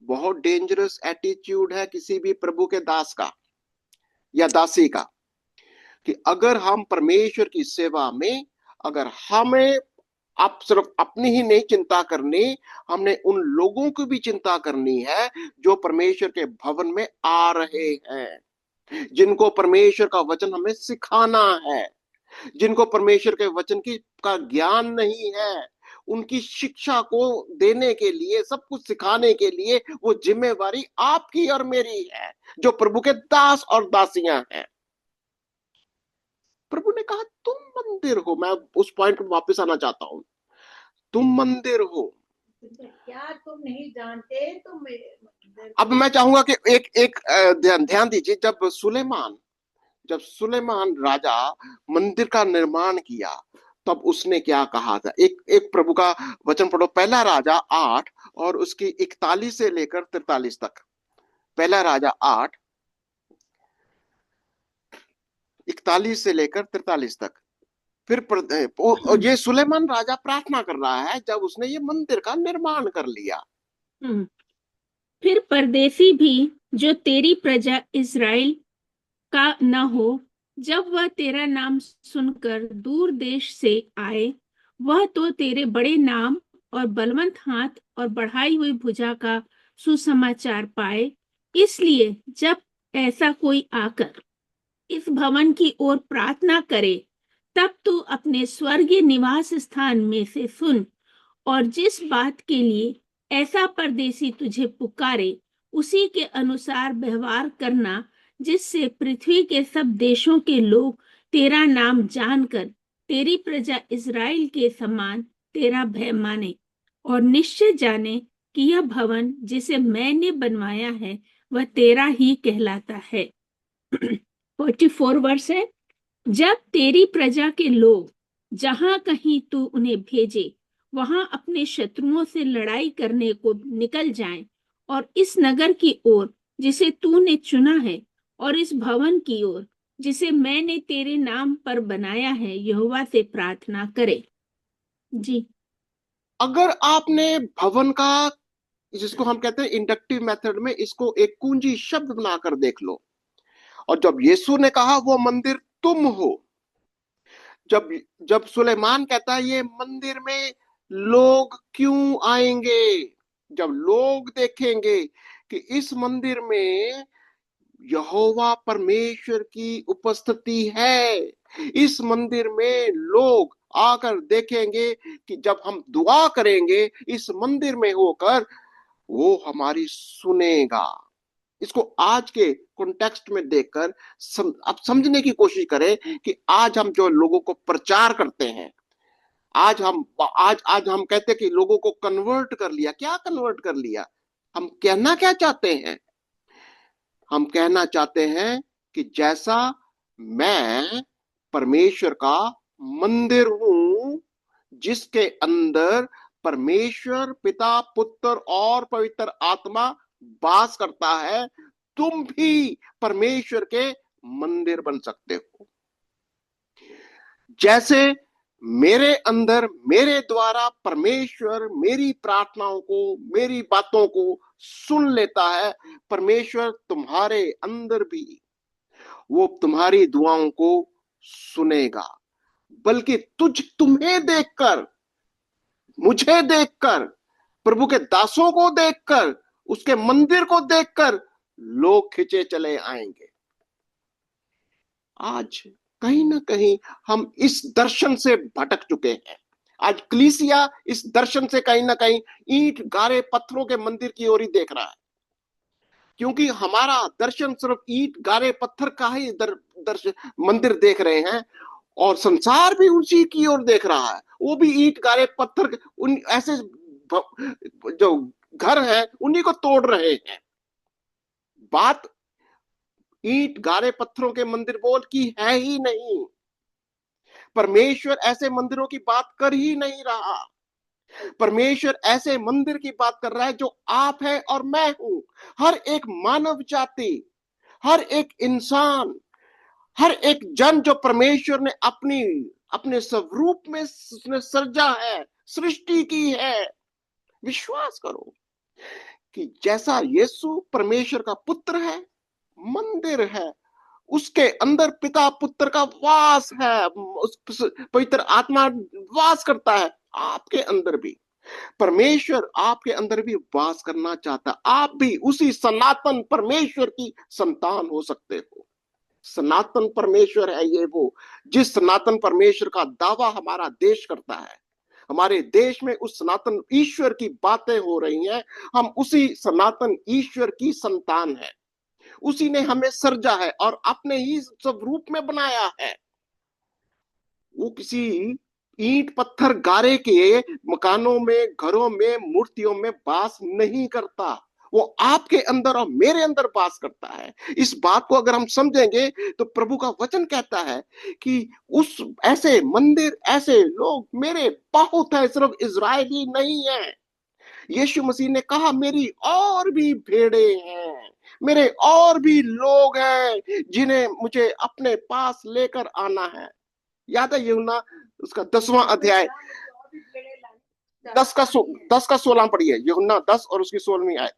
बहुत डेंजरस एटीट्यूड है किसी भी प्रभु के दास का या दासी का, कि अगर हम परमेश्वर की सेवा में, अगर हमें आप सिर्फ अपनी ही नहीं चिंता करनी, हमने उन लोगों की भी चिंता करनी है जो परमेश्वर के भवन में आ रहे हैं, जिनको परमेश्वर का वचन हमें सिखाना है, जिनको परमेश्वर के वचन की का ज्ञान नहीं है। उनकी शिक्षा को देने के लिए, सब कुछ सिखाने के लिए वो जिम्मेवारी आपकी और मेरी है, जो प्रभु के दास और दासियां हैं। प्रभु ने कहा तुम मंदिर हो। मैं उस पॉइंट पर वापस आना चाहता हूं। तुम मंदिर हो, क्या तुम नहीं जानते तुम मेरे मंदिर अब मैं चाहूंगा कि एक एक ध्यान दीजिए। जब सुलेमान राजा मंदिर का निर्माण किया, तब उसने क्या कहा था। एक एक प्रभु का वचन पढ़ो, पहला राजा 8 और उसकी 41 से लेकर 43 तक। पहला राजा 8 41 से लेकर 43 तक। फिर ये सुलेमान राजा प्रार्थना कर रहा है जब उसने ये मंदिर का निर्माण कर लिया। फिर परदेसी भी जो तेरी प्रजा इज़राइल का न हो, जब वह तेरा नाम सुनकर दूर देश से आए, वह तो तेरे बड़े नाम और बलवंत हाथ और बढ़ाई हुई भुजा का सुसमाचार पाए। इसलिए जब ऐसा कोई आकर इस भवन की ओर प्रार्थना करे, तब तू अपने स्वर्गीय निवास स्थान में से सुन, और जिस बात के लिए ऐसा परदेसी तुझे पुकारे, उसी के अनुसार व्यवहार करना, जिससे पृथ्वी के सब देशों के लोग तेरा नाम जानकर तेरी प्रजा इज़राइल के समान तेरा भय माने, और निश्चय जाने कि यह भवन जिसे मैंने बनवाया है वह तेरा ही कहलाता है। 44 वर्ष है। जब तेरी प्रजा के लोग जहां कहीं तू उन्हें भेजे, वहां अपने शत्रुओं से लड़ाई करने को निकल जाएं, और इस नगर की ओर जिसे तूने चुना है, और इस भवन की ओर जिसे मैंने तेरे नाम पर बनाया है, यहोवा से प्रार्थना करे। जी। अगर आपने भवन का, जिसको हम कहते हैं इंडक्टिव मेथड में, इसको एक कुंजी शब्द बनाकर देख लो, और जब यीशु ने कहा वो मंदिर तुम हो, जब जब सुलेमान कहता है ये मंदिर में लोग क्यों आएंगे, जब लोग देखेंगे कि इस मंदिर में यहोवा परमेश्वर की उपस्थिति है, इस मंदिर में लोग आकर देखेंगे कि जब हम दुआ करेंगे इस मंदिर में होकर, वो हमारी सुनेगा। इसको आज के कॉन्टेक्स्ट में देखकर अब समझने की कोशिश करें कि आज हम जो लोगों को प्रचार करते हैं, आज हम कहते हैं कि लोगों को कन्वर्ट कर लिया। क्या कन्वर्ट कर लिया? हम कहना क्या चाहते हैं? हम कहना चाहते हैं कि जैसा मैं परमेश्वर का मंदिर हूं, जिसके अंदर परमेश्वर पिता, पुत्र और पवित्र आत्मा वास करता है, तुम भी परमेश्वर के मंदिर बन सकते हो। जैसे मेरे अंदर, मेरे द्वारा परमेश्वर मेरी प्रार्थनाओं को, मेरी बातों को सुन लेता है, परमेश्वर तुम्हारे अंदर भी वो तुम्हारी दुआओं को सुनेगा। बल्कि तुम्हें देखकर, मुझे देखकर, प्रभु के दासों को देखकर, उसके मंदिर को देखकर लोग खिंचे चले आएंगे। आज कहीं ना कहीं हम इस दर्शन से भटक चुके हैं। आज कलीसिया इस दर्शन से कहीं ना कहीं ईंट गारे पत्थरों के मंदिर की ओर ही देख रहा है, क्योंकि हमारा दर्शन सिर्फ ईंट गारे पत्थर का ही दर्शन मंदिर देख रहे हैं, और संसार भी उसी की ओर देख रहा है। वो भी ईंट गारे पत्थर, उन ऐसे जो घर है उन्हीं को तोड़ रहे हैं। बात ईंट गारे पत्थरों के मंदिर बोल की है ही नहीं। परमेश्वर ऐसे मंदिरों की बात कर ही नहीं रहा। परमेश्वर ऐसे मंदिर की बात कर रहा है जो आप है और मैं हूं। हर एक मानव जाति, हर एक इंसान, हर एक जन जो परमेश्वर ने अपने स्वरूप में उसने सर्जा है, सृष्टि की है। विश्वास करो कि जैसा यीशु परमेश्वर का पुत्र है, मंदिर है, उसके अंदर पिता पुत्र का वास है, उस पवित्र आत्मा वास करता है, आपके अंदर भी परमेश्वर आपके अंदर भी वास करना चाहता है। आप भी उसी सनातन परमेश्वर की संतान हो सकते हो। सनातन परमेश्वर है ये वो, जिस सनातन परमेश्वर का दावा हमारा देश करता है। हमारे देश में उस सनातन ईश्वर की बातें हो रही हैं। हम उसी सनातन ईश्वर की संतान है। उसी ने हमें सर्जा है और अपने ही स्वरूप में बनाया है। वो किसी ईंट पत्थर गारे के मकानों में, घरों में, मूर्तियों में वास नहीं करता। वो आपके अंदर और मेरे अंदर वास करता है। इस बात को अगर हम समझेंगे तो प्रभु का वचन कहता है कि उस ऐसे मंदिर, ऐसे लोग मेरे बहुत है, सिर्फ इजरायली नहीं है। यीशु मसीह ने कहा मेरी और भी भेड़े हैं, मेरे और भी लोग हैं जिन्हें मुझे अपने पास लेकर आना है। याद है यूहन्ना उसका 10वां अध्याय 10 का 16 पढ़िए। यूहन्ना 10 और उसकी 16वीं आयत।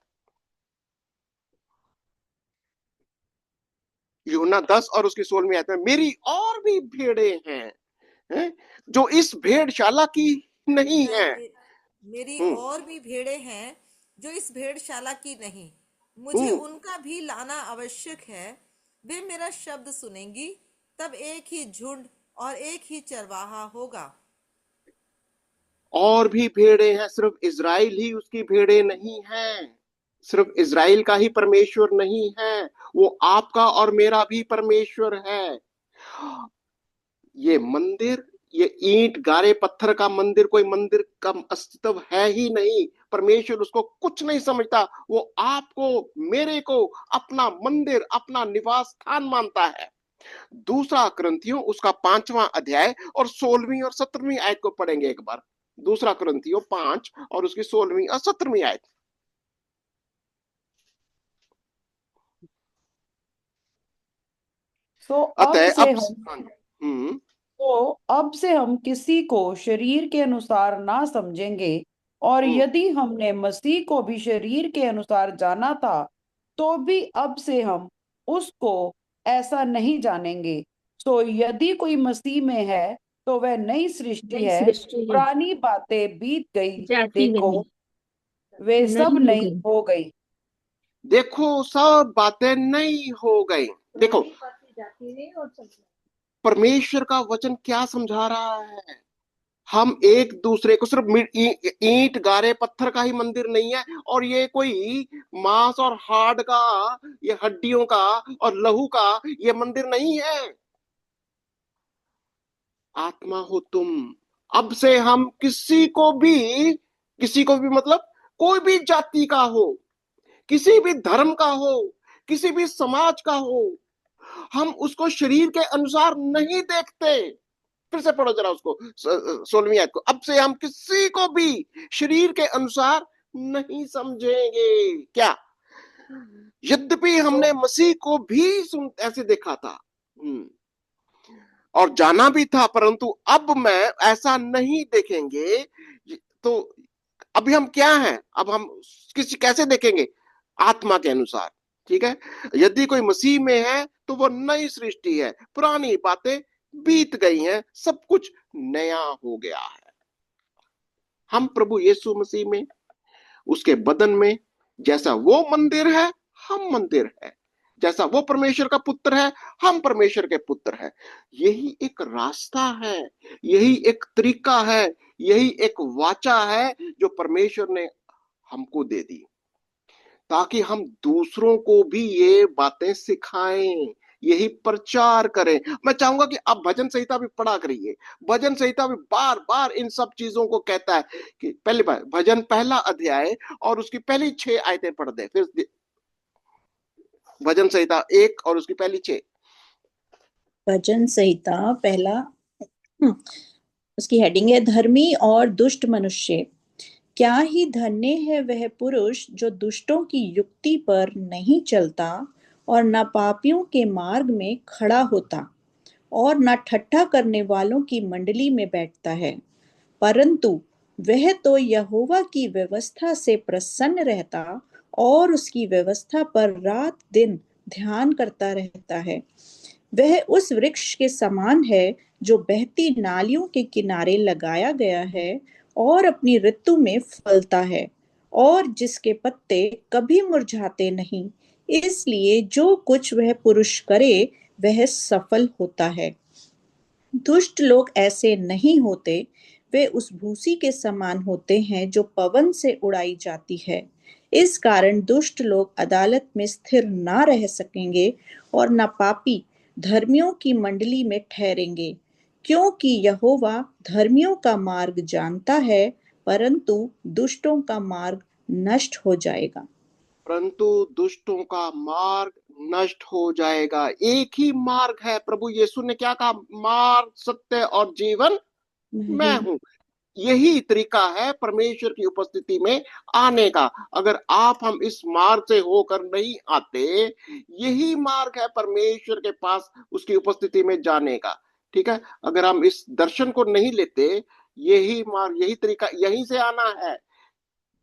यूहन्ना 10 और उसकी 16वीं आयत में मेरी और भी भेड़े हैं, जो इस भेड़शाला की नहीं है। मेरी हम्म और भी भेड़ें हैं जो इस भेड़शाला की नहीं, मुझे हम्म उनका भी लाना आवश्यक है। वे मेरा शब्द सुनेंगी, तब एक ही झुंड और एक ही चरवाहा होगा। और भी भेड़े हैं, सिर्फ इज़राइल ही उसकी भेड़े नहीं है। सिर्फ इज़राइल का ही परमेश्वर नहीं है, वो आपका और मेरा भी परमेश्वर है। ये मंदिर, ये ईंट गारे पत्थर का मंदिर कोई मंदिर का अस्तित्व है ही नहीं। परमेश्वर उसको कुछ नहीं समझता। वो आपको मेरे को अपना मंदिर, अपना निवास स्थान मानता है। दूसरा कुरिन्थियों उसका 5वां अध्याय और 16वीं और 17वीं आयत को पढ़ेंगे एक बार। दूसरा कुरिन्थियों 5 और उसकी 16वीं और 17वीं आयत। सो अतः अब हम्म अब से हम किसी को शरीर के अनुसार ना समझेंगे, और हम्म यदि हमने मसीह को भी शरीर के अनुसार जाना था, तो भी अब से हम उसको ऐसा नहीं जानेंगे। सो यदि कोई मसीह में है तो वह नई सृष्टि नई है, सृष्टि है, पुरानी बातें बीत गई, जाती देखो गई, वे सब नई हो नई गई। हो गई। देखो सब बातें नई हो गई। देखो परमेश्वर का वचन क्या समझा रहा है। हम एक दूसरे को सिर्फ ईंट गारे पत्थर का ही मंदिर नहीं है, और ये कोई मांस और हाड़ का, ये हड्डियों का और लहू का ये मंदिर नहीं है। आत्मा हो तुम। अब से हम किसी को भी मतलब कोई भी जाति का हो, किसी भी धर्म का हो, किसी भी समाज का हो, हम उसको शरीर के अनुसार नहीं देखते। फिर से पढ़ो जरा उसको 16वीं आयत को। अब से हम किसी को भी शरीर के अनुसार नहीं समझेंगे। क्या? यद्यपि सो हमने मसीह को भी ऐसे देखा था और जाना भी था, परंतु अब मैं ऐसा नहीं देखेंगे। तो अभी हम क्या हैं? अब हम किसी कैसे देखेंगे? आत्मा के अनुसार। ठीक है। यदि कोई मसीह में है तो वो नई सृष्टि है, पुरानी बातें बीत गई हैं, सब कुछ नया हो गया है। हम प्रभु यीशु मसीह में, उसके बदन में, जैसा वो मंदिर है हम मंदिर है, जैसा वो परमेश्वर का पुत्र है हम परमेश्वर के पुत्र है। यही एक रास्ता है, यही एक तरीका है, यही एक वाचा है जो परमेश्वर ने हमको दे दी, ताकि हम दूसरों को भी ये बातें सिखाएं, यही प्रचार करें। मैं चाहूंगा कि आप भजन संहिता भी पढ़ा करिए। भजन संहिता भी बार बार इन सब चीजों को कहता है कि पहली बार भजन पहला अध्याय और उसकी पहली 6 आयतें पढ़ दे। फिर भजन संहिता 1 और उसकी पहली 6। भजन संहिता पहला, उसकी हेडिंग है धर्मी और दुष्ट मनुष्य। क्या ही धन्य है वह पुरुष जो दुष्टों की युक्ति पर नहीं चलता और न पापियों के मार्ग में खड़ा होता और न ठट्ठा करने वालों की मंडली में बैठता है, परंतु वह तो यहोवा की व्यवस्था से प्रसन्न रहता और उसकी व्यवस्था पर रात दिन ध्यान करता रहता है। वह उस वृक्ष के समान है जो बहती नालियों के किनारे लगाया गया है और अपनी ऋतु में फलता है और जिसके पत्ते कभी मुरझाते नहीं। इसलिए जो कुछ वह पुरुष करे वह सफल होता है। दुष्ट लोग ऐसे नहीं होते, वे उस भूसी के समान होते हैं जो पवन से उड़ाई जाती है। इस कारण दुष्ट लोग अदालत में स्थिर ना रह सकेंगे और न पापी धर्मियों की मंडली में ठहरेंगे, क्योंकि यहोवा धर्मियों का मार्ग जानता है, परंतु दुष्टों का मार्ग नष्ट हो जाएगा। परंतु दुष्टों का मार्ग नष्ट हो जाएगा। एक ही मार्ग है, प्रभु यीशु ने क्या कहा? मार्ग, सत्य और जीवन मैं हूं। यही तरीका है परमेश्वर की उपस्थिति में आने का। अगर आप हम इस मार्ग से होकर नहीं आते, यही मार्ग है परमेश्वर के पास उसकी उपस्थिति में जाने का। ठीक है, अगर हम इस दर्शन को नहीं लेते, यही मार्ग, यही तरीका, यहीं से आना है।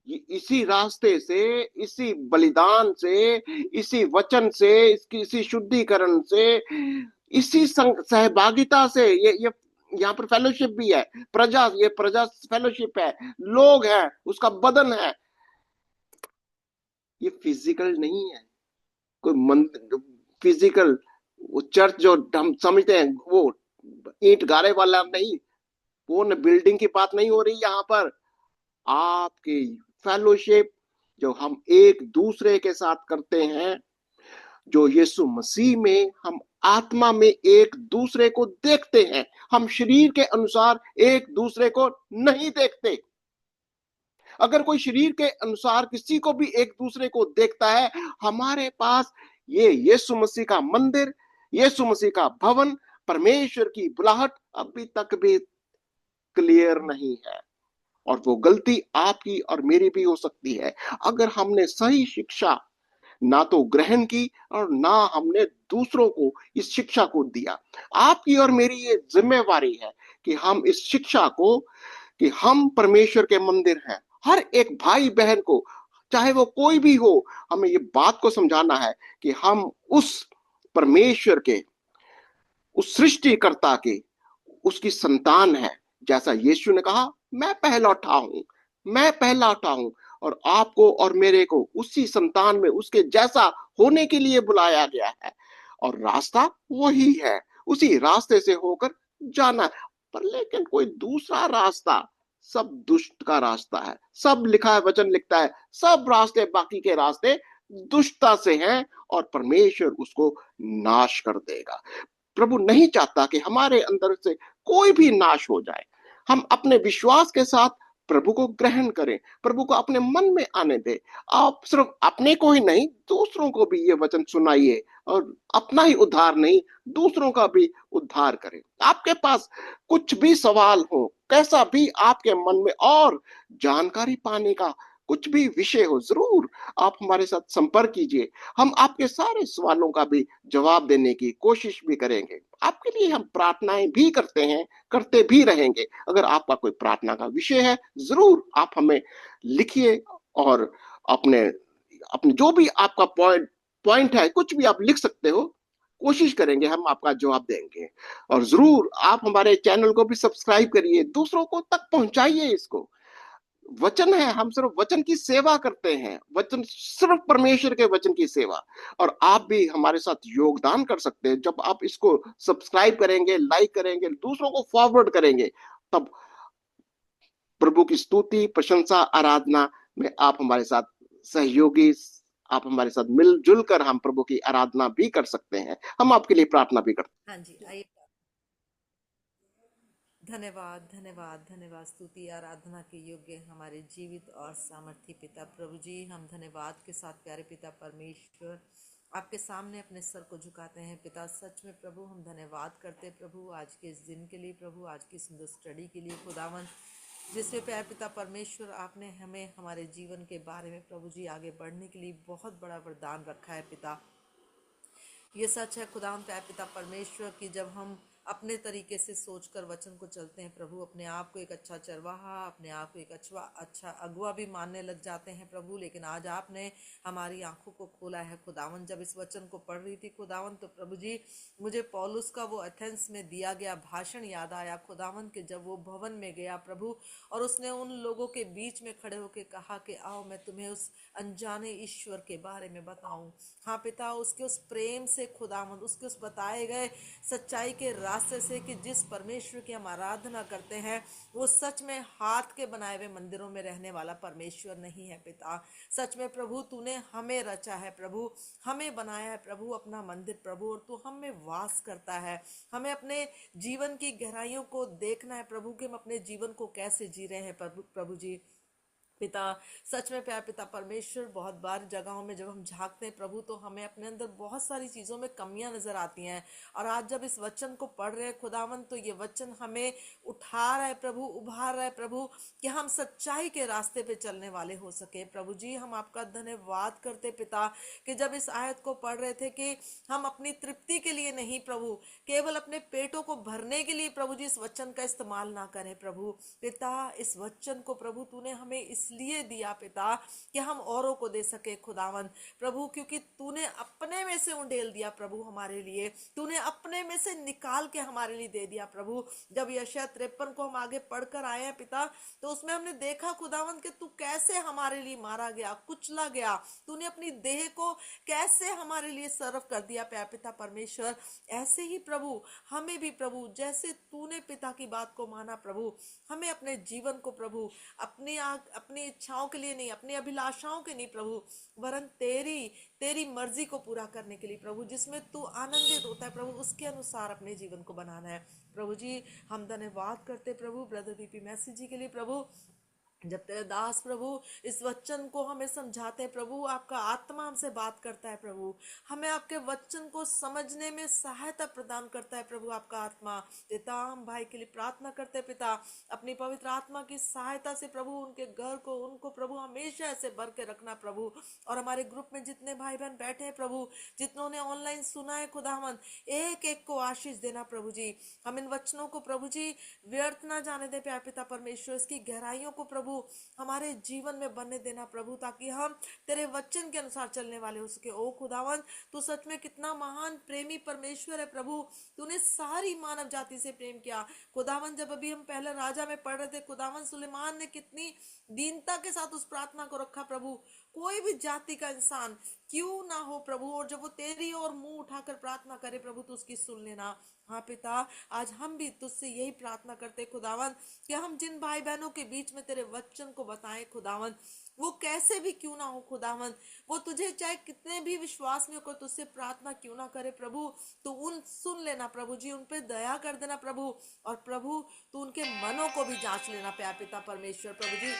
इसी रास्ते से, इसी बलिदान से, इसी वचन से, इसी शुद्धिकरण से, इसी सहभागिता से, ये यहाँ पर फेलोशिप भी है। प्रजा, ये प्रजा फेलोशिप है, लोग है, उसका बदन है। ये फिजिकल नहीं है, कोई मंदिर फिजिकल, वो चर्च जो हम समझते हैं वो ईंट गारे वाला नहीं, वो बिल्डिंग की बात नहीं हो रही यहाँ पर। आपकी फेलोशिप जो हम एक दूसरे के साथ करते हैं, जो यीशु मसीह में हम आत्मा में एक दूसरे को देखते हैं। हम शरीर के अनुसार एक दूसरे को नहीं देखते। अगर कोई शरीर के अनुसार किसी को भी एक दूसरे को देखता है, हमारे पास ये यीशु मसीह का मंदिर, यीशु मसीह का भवन, परमेश्वर की बुलाहट अभी तक भी क्लियर नहीं है। और वो गलती आपकी और मेरी भी हो सकती है अगर हमने सही शिक्षा ना तो ग्रहण की और ना हमने दूसरों को इस शिक्षा को दिया। आपकी और मेरी ये जिम्मेवारी है कि हम इस शिक्षा को, कि हम परमेश्वर के मंदिर हैं, हर एक भाई बहन को, चाहे वो कोई भी हो, हमें ये बात को समझाना है कि हम उस परमेश्वर के, उस सृष्टिकर्ता के, उसकी संतान है। जैसा यीशु ने कहा, मैं पहला उठा हूं, मैं पहला उठा हूं, और आपको और मेरे को उसी संतान में उसके जैसा होने के लिए बुलाया गया है। और रास्ता वही है, उसी रास्ते से होकर जाना। पर लेकिन कोई दूसरा रास्ता, सब दुष्ट का रास्ता है। सब लिखा है, वचन लिखता है, सब रास्ते, बाकी के रास्ते दुष्टता से हैं और परमेश्वर उसको नाश कर देगा। प्रभु नहीं चाहता कि हमारे अंदर से कोई भी नाश हो जाए। हम अपने विश्वास के साथ प्रभु को ग्रहण करें, प्रभु को अपने मन में आने दें। आप सिर्फ अपने को ही नहीं, दूसरों को भी ये वचन सुनाइए, और अपना ही उद्धार नहीं, दूसरों का भी उद्धार करें। आपके पास कुछ भी सवाल हो, कैसा भी आपके मन में और जानकारी पाने का कुछ भी विषय हो, जरूर आप हमारे साथ संपर्क कीजिए। हम आपके सारे सवालों का भी जवाब देने की कोशिश भी करेंगे। आपके लिए हम प्रार्थनाएं भी करते हैं, करते भी रहेंगे। अगर आपका कोई प्रार्थना का विषय है, जरूर आप हमें लिखिए, और अपने अपने जो भी आपका पॉइंट है, कुछ भी आप लिख सकते हो। कोशिश करेंगे, हम आपका जवाब देंगे। और जरूर आप हमारे चैनल को भी सब्सक्राइब करिए, दूसरों को तक पहुंचाइए इसको। वचन है, हम सिर्फ वचन की सेवा करते हैं, वचन, सिर्फ परमेश्वर के वचन की सेवा। और आप भी हमारे साथ योगदान कर सकते हैं। जब आप इसको सब्सक्राइब करेंगे, लाइक करेंगे, दूसरों को फॉरवर्ड करेंगे, तब प्रभु की स्तुति, प्रशंसा, आराधना में आप हमारे साथ सहयोगी, आप हमारे साथ मिलजुल कर हम प्रभु की आराधना भी कर सकते हैं। हम आपके लिए प्रार्थना भी करते हैं। हाँ जी, आइए। धन्यवाद, धन्यवाद, धन्यवाद। स्तुति आराधना के योग्य हमारे जीवित और सामर्थी पिता प्रभु जी, हम धन्यवाद के साथ प्यारे पिता परमेश्वर आपके सामने अपने सर को झुकाते हैं पिता। सच में प्रभु हम धन्यवाद करते हैं प्रभु आज के इस दिन के लिए, प्रभु आज की सुंदर स्टडी के लिए खुदावन, जिसमें प्यारे पिता परमेश्वर आपने हमें हमारे जीवन के बारे में प्रभु जी आगे बढ़ने के लिए बहुत बड़ा वरदान रखा है पिता। ये सच है खुदावन प्यारे पिता परमेश्वर की जब हम अपने तरीके से सोचकर वचन को चलते हैं प्रभु, अपने आप को एक अच्छा चरवाहा, अपने आप को एक अच्छा अगुआ भी मानने लग जाते हैं प्रभु। लेकिन आज आपने हमारी आंखों को खोला है खुदावन। जब इस वचन को पढ़ रही थी खुदावन, तो प्रभु जी मुझे पौलुस का वो एथेंस में दिया गया भाषण याद आया खुदावन के, जब वो भवन में गया प्रभु और उसने उन लोगों के बीच में खड़े होकर कहा कि आओ मैं तुम्हें उस अनजाने ईश्वर के बारे में बताऊं। हाँ पिता, उसके उस प्रेम से खुदावंद, उसके उस बताए गए सच्चाई के रास्ते से कि जिस परमेश्वर की हम आराधना करते हैं वो सच में हाथ के बनाए हुए मंदिरों में रहने वाला परमेश्वर नहीं है पिता। सच में प्रभु तूने हमें रचा है प्रभु, हमें बनाया है प्रभु अपना मंदिर प्रभु, और तू हम में वास करता है। हमें अपने जीवन की गहराइयों को देखना है प्रभु कि हम अपने जीवन को कैसे जी रहे हैं प्रभु जी। पिता, सच में प्यार पिता परमेश्वर, बहुत बार जगहों में जब हम झांकते हैं प्रभु तो हमें अपने अंदर बहुत सारी चीज़ों में कमियां नजर आती हैं। और आज जब इस वचन को पढ़ रहे हैं खुदावन, तो ये वचन हमें उठा रहा है प्रभु, उभार रहा है प्रभु कि हम सच्चाई के रास्ते पे चलने वाले हो सके प्रभु जी। हम आपका धन्यवाद करते पिता कि जब इस आयत को पढ़ रहे थे कि हम अपनी तृप्ति के लिए नहीं प्रभु, केवल अपने पेटों को भरने के लिए प्रभु जी इस वचन का इस्तेमाल ना करें प्रभु। पिता, इस वचन को प्रभु तूने हमें इसलिए दिया पिता कि हम औरों को दे सके खुदावन प्रभु, क्योंकि तूने अपने में से उंडेल दिया प्रभु हमारे लिए, तूने अपने में से निकाल के हमारे लिए दे दिया प्रभु। जब यशायाह 53 को हम आगे पढ़कर आए हैं पिता, तो उसमें हमने देखा खुदावन कि तू कैसे हमारे लिए मारा गया, कुचला गया, तूने अपनी देह को कैसे हमारे लिए सर्व कर दिया प्यार पिता परमेश्वर। ऐसे ही प्रभु हमें भी प्रभु, जैसे तूने पिता की बात को माना प्रभु, हमें अपने जीवन को प्रभु अपनी इच्छाओं के लिए नहीं, अपनी अभिलाषाओं के नहीं प्रभु, वरन तेरी मर्जी को पूरा करने के लिए प्रभु, जिसमें तू आनंदित होता है प्रभु, उसके अनुसार अपने जीवन को बनाना है प्रभु जी। हम धन्यवाद करते प्रभु ब्रदर बीपी मैसी जी के लिए प्रभु, जब तेरे दास प्रभु इस वचन को हमें समझाते हैं प्रभु, आपका आत्मा हमसे बात करता है प्रभु, हमें आपके वचन को समझने में सहायता प्रदान करता है प्रभु आपका आत्मा। पिता, हम भाई के लिए प्रार्थना करते हैं पिता, अपनी पवित्र आत्मा की सहायता से प्रभु उनके घर को, उनको प्रभु हमेशा ऐसे भर के रखना प्रभु। और हमारे ग्रुप में जितने भाई बहन बैठे हैं प्रभु, जितनों ने ऑनलाइन सुना है खुदावन, एक एक को आशीष देना प्रभु जी। हम इन वचनों को प्रभु जी व्यर्थ ना जाने दे प्यार पिता परमेश्वर, इसकी गहराइयों को प्रभु हमारे जीवन में बनने देना प्रभु, ताकि हम तेरे वचन के अनुसार चलने वाले हो सके। ओ खुदावन, तू सच में कितना महान प्रेमी परमेश्वर है प्रभु, तूने सारी मानव जाति से प्रेम किया खुदावन। जब अभी हम पहले राजा में पढ़ रहे थे खुदावन, सुलेमान ने कितनी दीनता के साथ उस प्रार्थना को रखा प्रभु, कोई भी जाति का इंसान क्यों ना हो प्रभु, और जब वो तेरी ओर मुंह उठाकर प्रार्थना करे प्रभु तो उसकी सुन लेना। हाँ पिता, आज हम भी तुझसे यही प्रार्थना करते खुदावन कि हम जिन भाई बहनों के बीच में तेरे वचन को बताएं खुदावन, वो कैसे भी क्यों ना हो खुदावन, वो तुझे चाहे कितने भी विश्वास में होकर तुझसे प्रार्थना क्यों ना करे प्रभु, तो उन सुन लेना प्रभु जी, उन पे दया कर देना प्रभु, और प्रभु तू उनके मनों को भी जांच लेना प्यार पिता परमेश्वर प्रभु जी।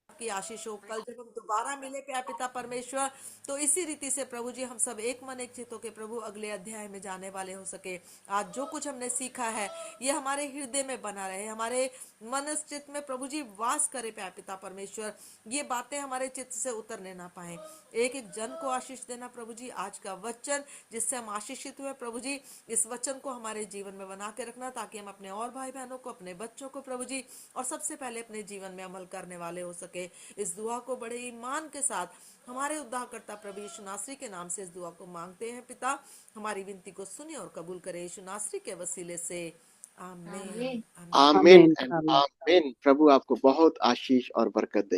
की आशीष हो। कल जब हम दोबारा मिले प्यार पिता परमेश्वर, तो इसी रीति से प्रभु जी हम सब एक मन एक चित्त होके प्रभु अगले अध्याय में जाने वाले हो सके। आज जो कुछ हमने सीखा है ये हमारे हृदय में बना रहे, हमारे मन चित्त में प्रभु जी वास करे प्यार पिता परमेश्वर, ये बातें हमारे चित्त से उतरने ना पाए। एक एक जन को आशीष देना प्रभु जी, आज का वचन जिससे हम आशीषित हुए प्रभु जी, इस वचन को हमारे जीवन में बना के रखना, ताकि हम अपने और भाई बहनों को, अपने बच्चों को प्रभु जी, और सबसे पहले अपने जीवन में अमल करने वाले हो सके। इस दुआ को बड़े ईमान के साथ हमारे उद्धारकर्ता प्रभु यीशु नासरी के नाम से इस दुआ को मांगते हैं पिता, हमारी विनती को सुने और कबूल करे यीशु नासरी के वसीले से, आमीन। आमीन एंड आमीन। प्रभु आपको बहुत आशीष और बरकत दे।